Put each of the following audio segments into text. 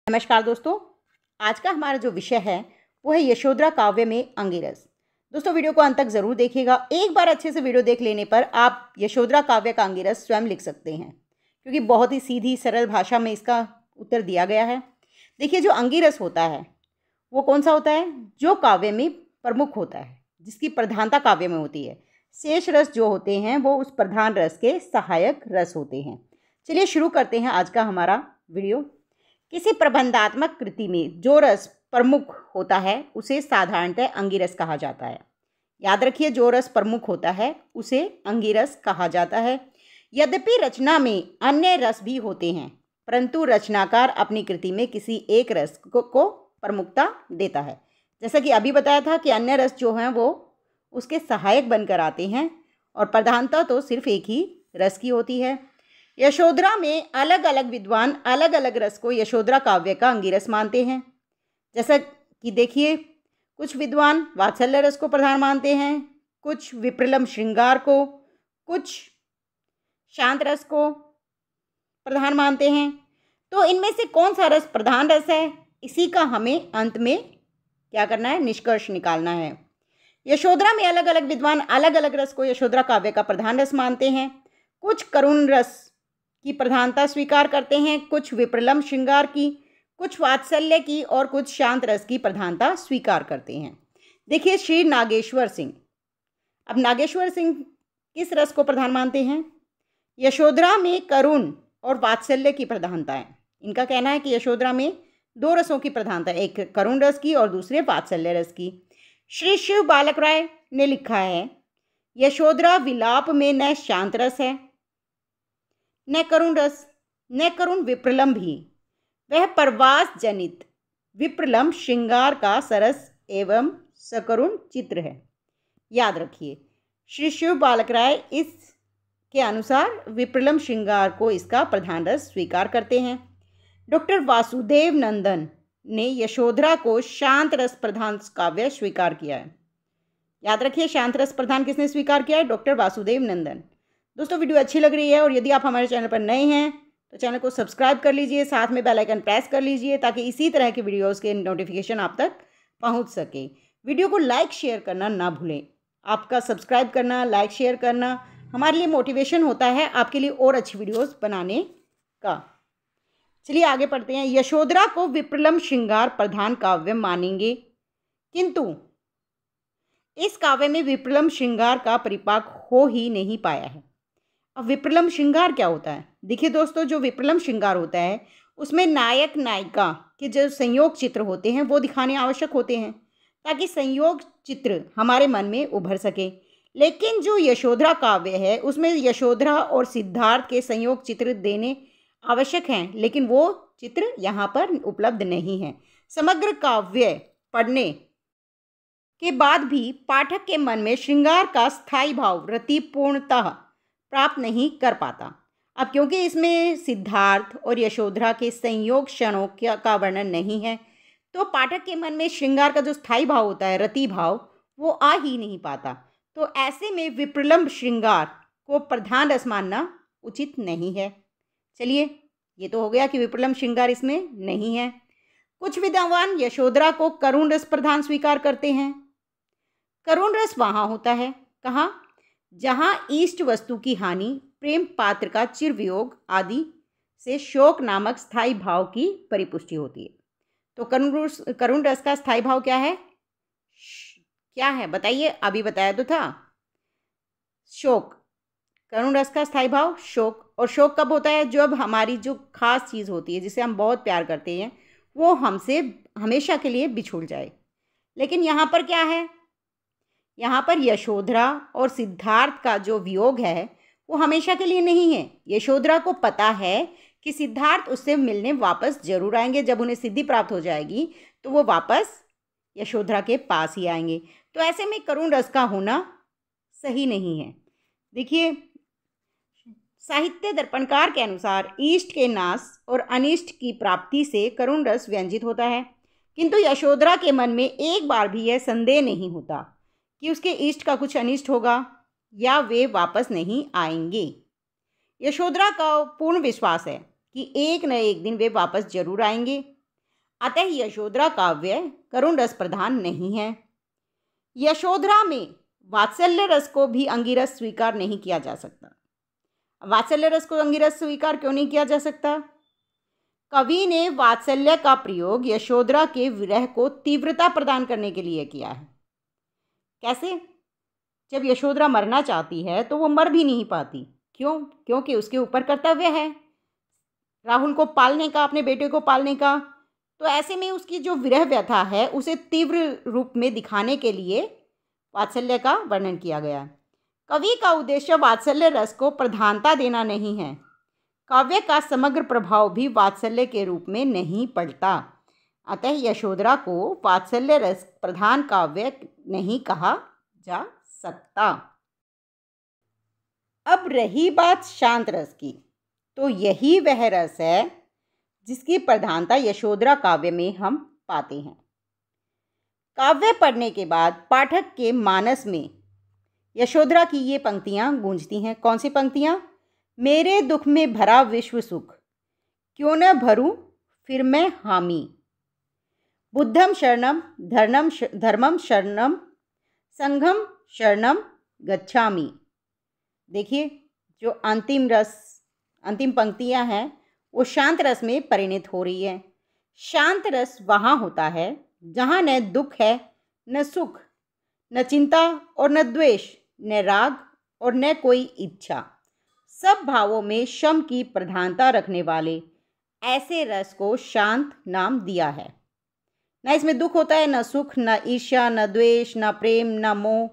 नमस्कार दोस्तों, आज का हमारा जो विषय है वो है यशोधरा काव्य में अंगिरस। दोस्तों वीडियो को अंत तक ज़रूर देखिएगा। एक बार अच्छे से वीडियो देख लेने पर आप यशोधरा काव्य का अंगिरस स्वयं लिख सकते हैं, क्योंकि बहुत ही सीधी सरल भाषा में इसका उत्तर दिया गया है। देखिए, जो अंगिरस होता है वो कौन सा होता है? जो काव्य में प्रमुख होता है, जिसकी प्रधानता काव्य में होती है। शेष रस जो होते हैं वो उस प्रधान रस के सहायक रस होते हैं। चलिए शुरू करते हैं आज का हमारा वीडियो। किसी प्रबंधात्मक कृति में जो रस प्रमुख होता है उसे साधारणतः अंगिरस कहा जाता है। याद रखिए, जो रस प्रमुख होता है उसे अंगिरस कहा जाता है। यद्यपि रचना में अन्य रस भी होते हैं, परंतु रचनाकार अपनी कृति में किसी एक रस को प्रमुखता देता है। जैसा कि अभी बताया था कि अन्य रस जो हैं वो उसके सहायक बनकर आते हैं और प्रधानता तो सिर्फ एक ही रस की होती है। यशोधरा में अलग अलग विद्वान अलग अलग रस को यशोधरा काव्य का अंगिरस मानते हैं। जैसा कि देखिए, कुछ विद्वान वात्सल्य रस को प्रधान मानते हैं, कुछ विप्रलंब श्रृंगार को, कुछ शांत रस को प्रधान मानते हैं। तो इनमें से कौन सा रस प्रधान रस है, इसी का हमें अंत में क्या करना है? निष्कर्ष निकालना है। यशोधरा में अलग अलग विद्वान अलग अलग रस को यशोधरा काव्य का प्रधान रस मानते हैं। कुछ करुण रस की प्रधानता स्वीकार करते हैं, कुछ विप्रलंब श्रृंगार की, कुछ वात्सल्य की और कुछ शांत रस की प्रधानता स्वीकार करते हैं। देखिए, श्री नागेश्वर सिंह। अब नागेश्वर सिंह किस रस को प्रधान मानते हैं? यशोधरा में करुण और वात्सल्य की प्रधानता है। इनका कहना है कि यशोधरा में दो रसों की प्रधानता है, एक करुण रस की और दूसरे वात्सल्य रस की। श्री शिव बालक राय ने लिखा है, यशोधरा विलाप में न शांत रस है न करुण रस, न करुण विप्रलंब ही, वह परवास जनित विप्रलंब श्रृंगार का सरस एवं सकरुण चित्र है। याद रखिए, श्री शिव बालक राय इसके अनुसार विप्रलंब श्रृंगार को इसका प्रधान रस स्वीकार करते हैं। डॉक्टर वासुदेव नंदन ने यशोधरा को शांत रस प्रधान काव्य स्वीकार किया है। याद रखिए, शांत रस प्रधान किसने स्वीकार किया है? डॉक्टर वासुदेव नंदन। दोस्तों वीडियो अच्छी लग रही है और यदि आप हमारे चैनल पर नए हैं तो चैनल को सब्सक्राइब कर लीजिए, साथ में बेल आइकन प्रेस कर लीजिए ताकि इसी तरह की वीडियोस के नोटिफिकेशन आप तक पहुंच सके। वीडियो को लाइक शेयर करना ना भूलें। आपका सब्सक्राइब करना, लाइक शेयर करना हमारे लिए मोटिवेशन होता है आपके लिए और अच्छी वीडियोस बनाने का। चलिए आगे पढ़ते हैं। यशोधरा को विप्रलंब श्रृंगार प्रधान काव्य मानेंगे, किंतु इस काव्य में विप्रलंब श्रृंगार का परिपाक हो ही नहीं पाया है। अब विप्रलंब श्रृंगार क्या होता है? देखिए दोस्तों, जो विप्रलंब श्रृंगार होता है उसमें नायक नायिका के जो संयोग चित्र होते हैं वो दिखाने आवश्यक होते हैं, ताकि संयोग चित्र हमारे मन में उभर सके। लेकिन जो यशोधरा काव्य है उसमें यशोधरा और सिद्धार्थ के संयोग चित्र देने आवश्यक हैं, लेकिन वो चित्र यहाँ पर उपलब्ध नहीं है। समग्र काव्य पढ़ने के बाद भी पाठक के मन में श्रृंगार का स्थायी भाव रतिपूर्णतः प्राप्त नहीं कर पाता। अब क्योंकि इसमें सिद्धार्थ और यशोधरा के संयोग क्षणों का वर्णन नहीं है, तो पाठक के मन में श्रृंगार का जो स्थायी भाव होता है, रति भाव, वो आ ही नहीं पाता। तो ऐसे में विप्रलंब श्रृंगार को प्रधान रस मानना उचित नहीं है। चलिए, ये तो हो गया कि विप्रलंब श्रृंगार इसमें नहीं है। कुछ विद्वान यशोधरा को करुण रस प्रधान स्वीकार करते हैं। करुण रस वहाँ होता है कहाँ? जहाँ इष्ट वस्तु की हानि, प्रेम पात्र का चिरवियोग आदि से शोक नामक स्थायी भाव की परिपुष्टि होती है। तो करुण रस का स्थायी भाव क्या है? क्या है बताइए? अभी बताया तो था, शोक। करुण रस का स्थायी भाव शोक। और शोक कब होता है? जब हमारी जो खास चीज़ होती है, जिसे हम बहुत प्यार करते हैं, वो हमसे हमेशा के लिए बिछुड़ जाए। लेकिन यहाँ पर क्या है? यहाँ पर यशोधरा और सिद्धार्थ का जो वियोग है वो हमेशा के लिए नहीं है। यशोधरा को पता है कि सिद्धार्थ उससे मिलने वापस जरूर आएंगे। जब उन्हें सिद्धि प्राप्त हो जाएगी तो वो वापस यशोधरा के पास ही आएंगे। तो ऐसे में करुण रस का होना सही नहीं है। देखिए, साहित्य दर्पणकार के अनुसार इष्ट के नाश और अनिष्ट की प्राप्ति से करुण रस व्यंजित होता है, किंतु यशोधरा के मन में एक बार भी यह संदेह नहीं होता कि उसके इष्ट का कुछ अनिष्ट होगा या वे वापस नहीं आएंगे। यशोधरा का पूर्ण विश्वास है कि एक न एक दिन वे वापस जरूर आएंगे। अतः यशोधरा काव्य करुण रस प्रधान नहीं है। यशोधरा में वात्सल्य रस को भी अंगिरस स्वीकार नहीं किया जा सकता। वात्सल्य रस को अंगिरस स्वीकार क्यों नहीं किया जा सकता? कवि ने वात्सल्य का प्रयोग यशोधरा के विरह को तीव्रता प्रदान करने के लिए किया है। कैसे? जब यशोधरा मरना चाहती है तो वो मर भी नहीं पाती। क्यों? क्योंकि उसके ऊपर कर्तव्य है राहुल को पालने का, अपने बेटे को पालने का। तो ऐसे में उसकी जो विरह व्यथा है उसे तीव्र रूप में दिखाने के लिए वात्सल्य का वर्णन किया गया। कवि का उद्देश्य वात्सल्य रस को प्रधानता देना नहीं है। काव्य का समग्र प्रभाव भी वात्सल्य के रूप में नहीं पड़ता। अतः यशोधरा को वात्सल्य रस प्रधान काव्य नहीं कहा जा सकता। अब रही बात शांत रस की, तो यही वह रस है जिसकी प्रधानता यशोधरा काव्य में हम पाते हैं। काव्य पढ़ने के बाद पाठक के मानस में यशोधरा की ये पंक्तियां गूंजती हैं। कौन सी पंक्तियां? मेरे दुख में भरा विश्व सुख, क्यों न भरूं फिर मैं हामी। बुद्धम शरणम धर्मम शरणम संघम शरणम गच्छामि। देखिए, जो अंतिम पंक्तियां हैं वो शांत रस में परिणित हो रही है। शांत रस वहाँ होता है जहाँ न दुख है, न सुख, न चिंता और न द्वेष, न राग और न कोई इच्छा। सब भावों में शम की प्रधानता रखने वाले ऐसे रस को शांत नाम दिया है। न इसमें दुख होता है, न सुख, न ईर्ष्या, न द्वेष, न प्रेम, न मोह।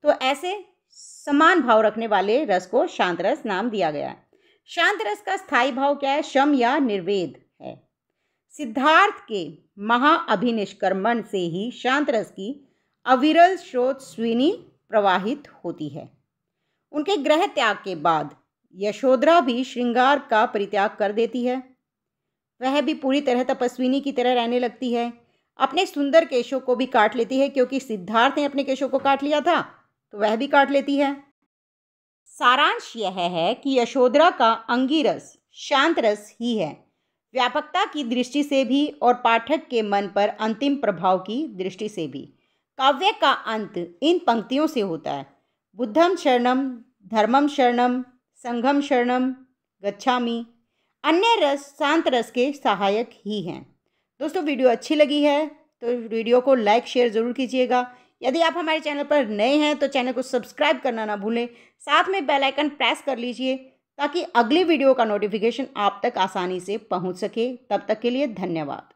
तो ऐसे समान भाव रखने वाले रस को शांत रस नाम दिया गया है। शांत रस का स्थायी भाव क्या है? शम या निर्वेद है। सिद्धार्थ के महाअभिनिष्क्रमण से ही शांत रस की अविरल स्रोत स्विनी प्रवाहित होती है। उनके गृह त्याग के बाद यशोधरा भी श्रृंगार का परित्याग कर देती है। वह भी पूरी तरह तपस्विनी की तरह रहने लगती है। अपने सुंदर केशों को भी काट लेती है, क्योंकि सिद्धार्थ ने अपने केशों को काट लिया था तो वह भी काट लेती है। सारांश यह है कि यशोधरा का अंगिरस शांत रस ही है, व्यापकता की दृष्टि से भी और पाठक के मन पर अंतिम प्रभाव की दृष्टि से भी। काव्य का अंत इन पंक्तियों से होता है, बुद्धम शरणम धर्मम शरणम संघम शरणम गच्छामि। अन्य रस शांत रस के सहायक ही हैं। दोस्तों, वीडियो अच्छी लगी है तो वीडियो को लाइक शेयर ज़रूर कीजिएगा। यदि आप हमारे चैनल पर नए हैं तो चैनल को सब्सक्राइब करना ना भूलें। साथ में बेल आइकन प्रेस कर लीजिए ताकि अगली वीडियो का नोटिफिकेशन आप तक आसानी से पहुंच सके। तब तक के लिए धन्यवाद।